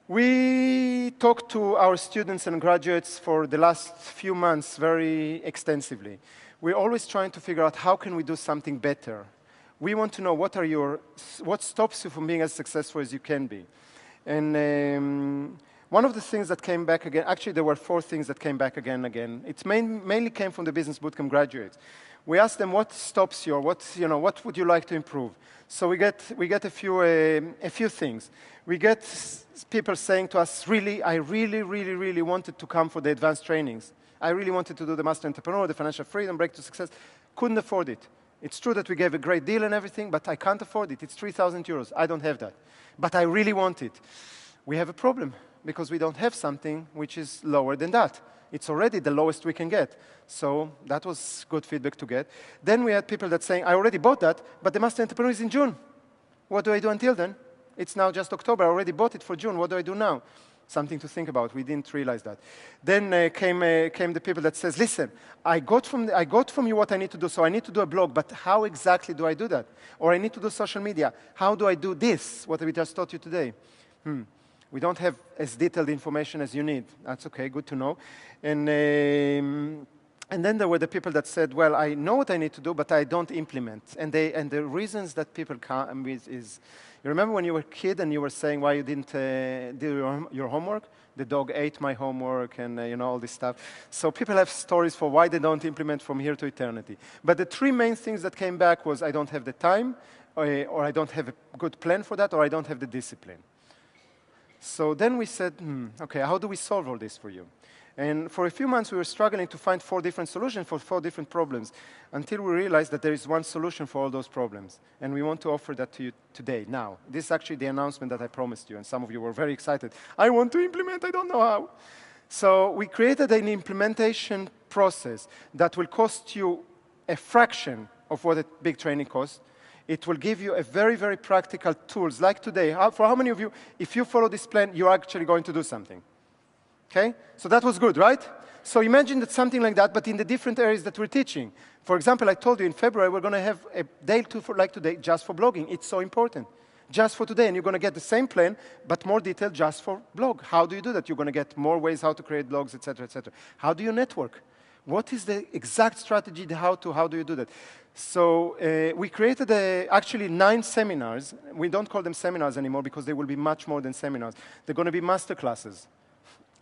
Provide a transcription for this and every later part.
We talked to our students and graduates for the last few months very extensively. We're always trying to figure out how can we do something better. We want to know what stops you from being as successful as you can be. And one of the things that came back again, actually there were 4 things that came back again and again. It mainly came from the business bootcamp graduates. We asked them what stops you, or what would you like to improve? So we get a few things. We get people saying to us, I really wanted to come for the advanced trainings. I really wanted to do the Master Entrepreneur, the Financial Freedom, Break to Success. Couldn't afford it. It's true that we gave a great deal and everything, but I can't afford it. It's 3,000 euros. I don't have that. But I really want it. We have a problem because we don't have something which is lower than that. It's already the lowest we can get. So that was good feedback to get. Then we had people that saying, I already bought that, but the Master Entrepreneur is in June. What do I do until then? It's now just October. I already bought it for June. What do I do now? Something to think about. We didn't realize that. Then came the people that says, listen, I got from you what I need to do, so I need to do a blog, but how exactly do I do that? Or I need to do social media. How do I do this, what we just taught you today? We don't have as detailed information as you need. That's okay, good to know. And then there were the people that said, well, I know what I need to do, but I don't implement. And the reasons that people come with is, you remember when you were a kid and you were saying why you didn't do your homework? The dog ate my homework and all this stuff. So people have stories for why they don't implement from here to eternity. But the 3 main things that came back was I don't have the time, or I don't have a good plan for that, or I don't have the discipline. So then we said, okay, how do we solve all this for you? And for a few months, we were struggling to find 4 different solutions for 4 different problems until we realized that there is one solution for all those problems. And we want to offer that to you today, now. This is actually the announcement that I promised you, and some of you were very excited. I want to implement, I don't know how. So we created an implementation process that will cost you a fraction of what a big training costs. It will give you a very practical tools, like today. For how many of you, if you follow this plan, you're actually going to do something? Okay? So that was good, right? So imagine that something like that, but in the different areas that we're teaching. For example, I told you in February, we're going to have a day like today just for blogging. It's so important. Just for today, and you're going to get the same plan, but more detailed just for blog. How do you do that? You're going to get more ways how to create blogs, etc., etc. How do you network? What is the exact strategy, how do you do that? So we created actually 9 seminars. We don't call them seminars anymore because they will be much more than seminars. They're going to be masterclasses.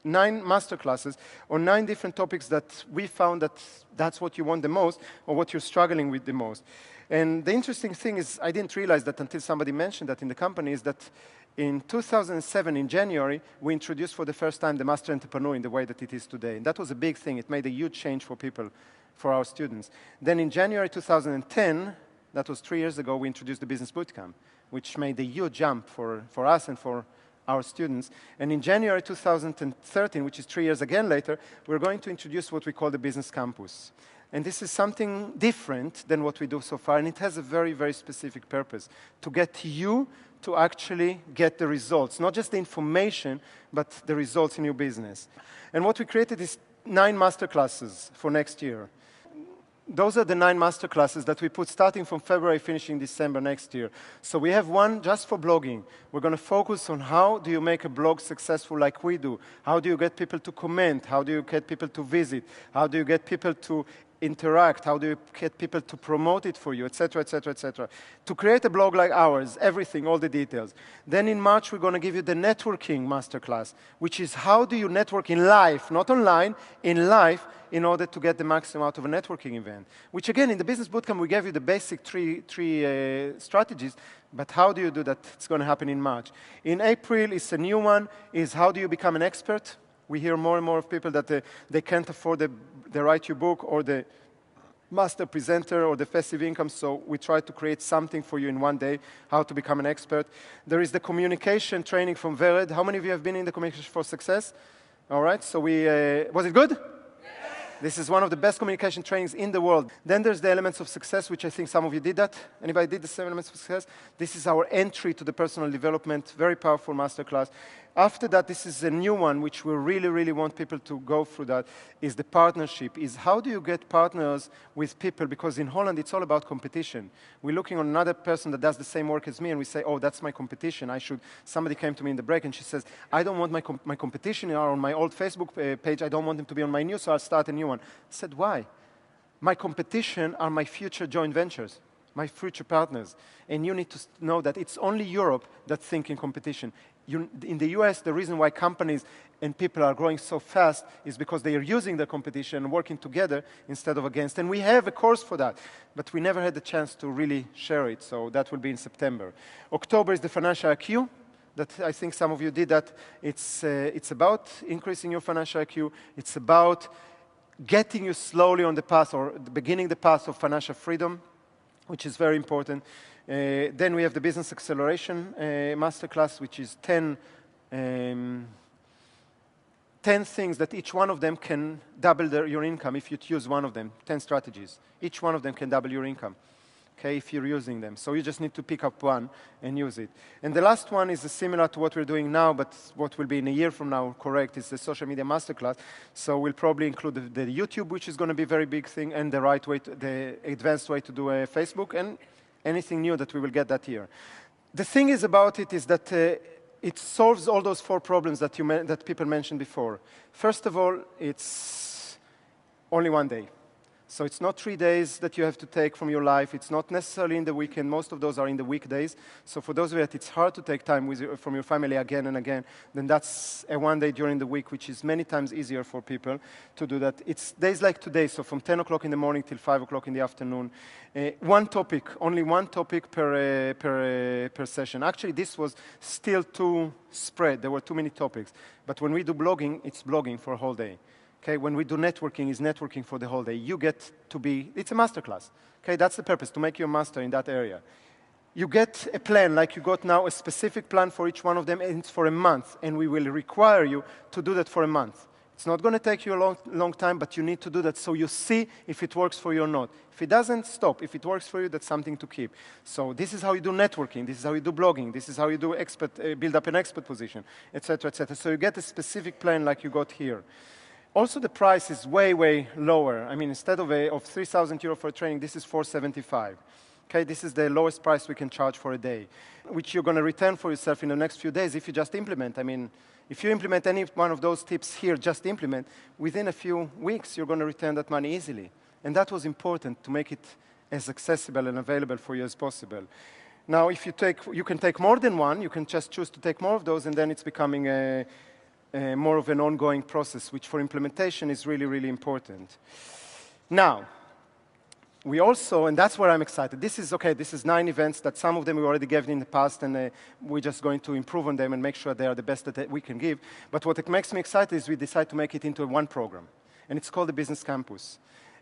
9 masterclasses on 9 different topics that we found that that's what you want the most or what you're struggling with the most. And the interesting thing is, I didn't realize that until somebody mentioned that in the company, is that in 2007, in January, we introduced for the first time the Master Entrepreneur in the way that it is today. And that was a big thing. It made a huge change for people, for our students. Then in January 2010, that was 3 years ago, we introduced the Business Bootcamp, which made a huge jump for us and for our students. And in January 2013, which is 3 years again later, we're going to introduce what we call the Business Campus. And this is something different than what we do so far, and it has a very specific purpose, to get you to actually get the results, not just the information, but the results in your business. And what we created is 9 masterclasses for next year. Those are the 9 masterclasses that we put starting from February, finishing December next year. So we have one just for blogging. We're going to focus on how do you make a blog successful like we do. How do you get people to comment? How do you get people to visit? How do you get people to interact? How do you get people to promote it for you, etc., etc., etc. To create a blog like ours, everything, all the details. Then in March, we're going to give you the networking masterclass, which is how do you network in life, not online, in life, in order to get the maximum out of a networking event. Which again, in the Business Bootcamp, we gave you the basic three strategies, but how do you do that? It's going to happen in March. In April, it's a new one, is how do you become an expert? We hear more and more of people that they can't afford the Write Your Book or the Master Presenter or the Passive Income, so we try to create something for you in one day, how to become an expert. There is the communication training from Vered. How many of you have been in the Communication for Success? All right, so was it good? This is one of the best communication trainings in the world. Then there's the Elements of Success, which I think some of you did that. Anybody did the 7 Elements of Success? This is our entry to the personal development, very powerful masterclass. After that, this is a new one, which we really, really want people to go through that, is the partnership, is how do you get partners with people? Because in Holland, it's all about competition. We're looking on another person that does the same work as me, and we say, oh, that's my competition. Somebody came to me in the break, and she says, I don't want my competition are on my old Facebook page. I don't want them to be on my new, so I'll start a new one. I said, why? My competition are my future joint ventures, my future partners. And you need to know that it's only Europe that thinks in competition. In the US, the reason why companies and people are growing so fast is because they are using the competition and working together instead of against. And we have a course for that, but we never had the chance to really share it, so that will be in September. October is the financial IQ. That I think some of you did that. It's about increasing your financial IQ. It's about getting you slowly on the path or beginning the path of financial freedom, which is very important. Then we have the Business Acceleration Masterclass, which is 10 things that each one of them can double your income if you use one of them, 10 strategies. Each one of them can double your income, okay, if you're using them. So you just need to pick up one and use it. And the last one is similar to what we're doing now, but what will be in a year from now, correct, is the Social Media Masterclass. So we'll probably include the YouTube, which is going to be a very big thing, and the advanced way to do Facebook, and anything new that we will get that year. The thing is about it is that it solves all those 4 problems that people mentioned before. First of all, it's only one day. So it's not 3 days that you have to take from your life. It's not necessarily in the weekend. Most of those are in the weekdays. So for those of you that it's hard to take time from your family again and again, then that's a 1 day during the week, which is many times easier for people to do that. It's days like today, so from 10 o'clock in the morning till 5 o'clock in the afternoon. One topic, only one topic per session. Actually, this was still too spread. There were too many topics. But when we do blogging, it's blogging for a whole day. Okay, when we do networking, it's networking for the whole day. You get to be, it's a masterclass. Okay, that's the purpose, to make you a master in that area. You get a plan, like you got now, a specific plan for each one of them, and it's for a month, and we will require you to do that for a month. It's not going to take you a long time, but you need to do that so you see if it works for you or not. If it doesn't, stop. If it works for you, that's something to keep. So this is how you do networking. This is how you do blogging. This is how you do build up an expert position, etc., etc. So you get a specific plan like you got here. Also, the price is way, way lower. I mean, instead of 3,000 euro for a training, this is 475. Okay, this is the lowest price we can charge for a day, which you're going to return for yourself in the next few days if you just implement. I mean, if you implement any one of those tips here, just implement, within a few weeks, you're going to return that money easily. And that was important to make it as accessible and available for you as possible. Now, if you can take more than one. You can just choose to take more of those, and then it's becoming more of an ongoing process, which for implementation is really, really important. Now, we also, and that's where I'm excited. This is 9 events that some of them we already gave in the past, and we're just going to improve on them and make sure they are the best that we can give. But what makes me excited is we decide to make it into one program, and it's called the Business Campus.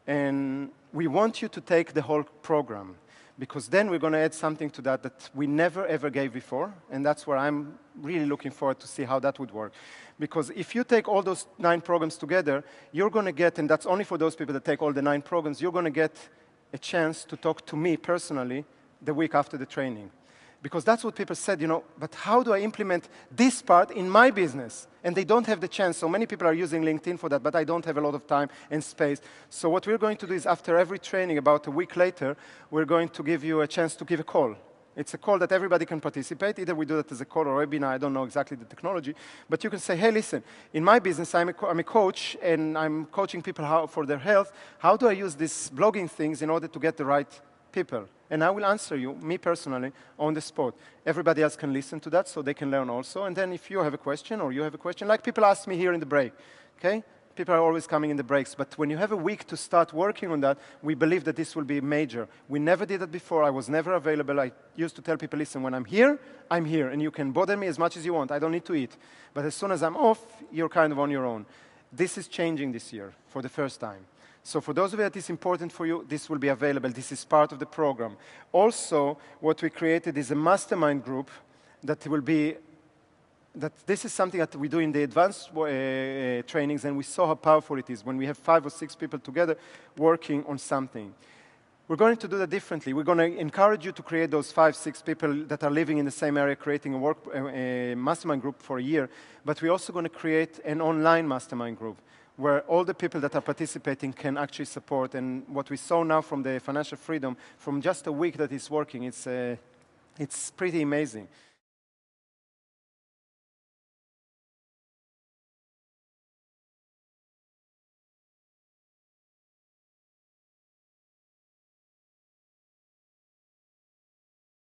And we want you to take the whole program, because then we're going to add something to that we never, ever gave before, and that's where I'm really looking forward to see how that would work. Because if you take all those 9 programs together, you're going to get, and that's only for those people that take all the 9 programs, you're going to get a chance to talk to me personally the week after the training. Because that's what people said, but how do I implement this part in my business? And they don't have the chance. So many people are using LinkedIn for that, but I don't have a lot of time and space. So what we're going to do is after every training, about a week later, we're going to give you a chance to give a call. It's a call that everybody can participate. Either we do that as a call or a webinar. I don't know exactly the technology. But you can say, hey, listen, in my business, I'm a coach, and I'm coaching people for their health. How do I use these blogging things in order to get the right people? And I will answer you, me personally, on the spot. Everybody else can listen to that so they can learn also. And then if you have a question or you have a question, like people ask me here in the break, okay? People are always coming in the breaks. But when you have a week to start working on that, we believe that this will be major. We never did it before. I was never available. I used to tell people, listen, when I'm here, and you can bother me as much as you want. I don't need to eat. But as soon as I'm off, you're kind of on your own. This is changing this year for the first time. So for those of you that is important for you, this will be available. This is part of the program. Also, what we created is a mastermind group that will be, this is something that we do in the advanced trainings, and we saw how powerful it is when we have 5 or 6 people together working on something. We're going to do that differently. We're going to encourage you to create those 5, 6 people that are living in the same area, creating a mastermind group for a year. But we're also going to create an online mastermind group where all the people that are participating can actually support. And what we saw now from the financial freedom, from just a week that it's working, it's pretty amazing.